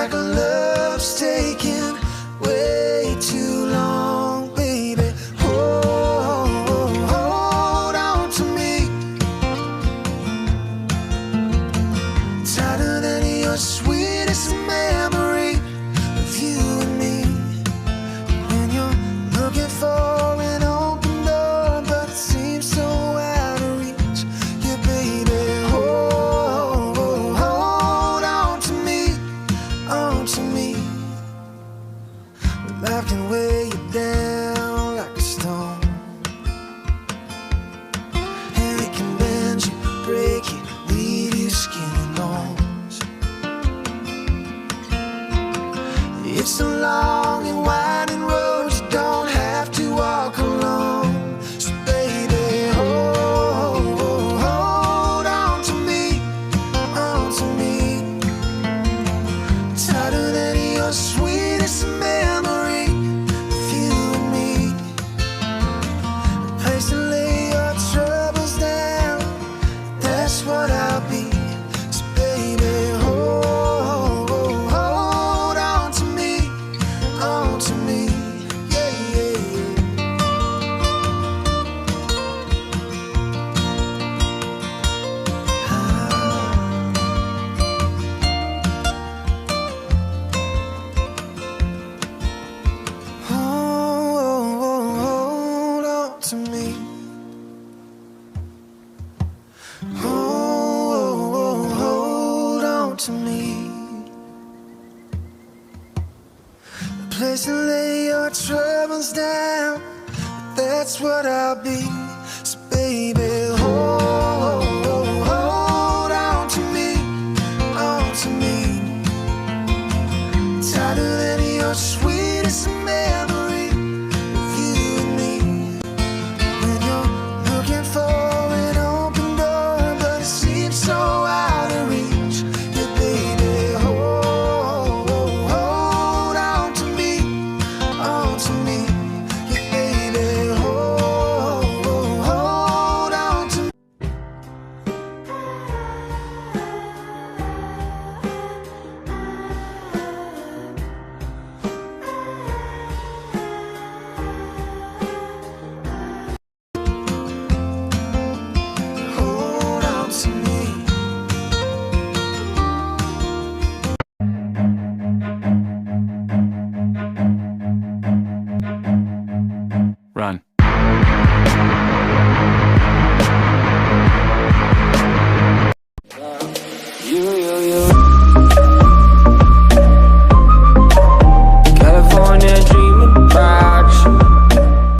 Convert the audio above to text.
like our love's taking way too long, baby. Hold on to me, tighter than your sweetest memory of you and me. When you're looking for an open door, but it seems so out of reach, yeah, baby. Hold on to me, on to me. Life can weigh you down like a stone, and it can bend you, break you, leave you skin and bones. It's a long and winding road, you don't have to walk alone. So baby, hold on to me, on to me. Tighter than your sweetest memory of you and me. A place to lay your troubles down, that's what I'll be. So baby, hold on to me, on to me. Yeah, yeah, hold on to me. Hold on to me. A place to lay your troubles down, that's what I'll be.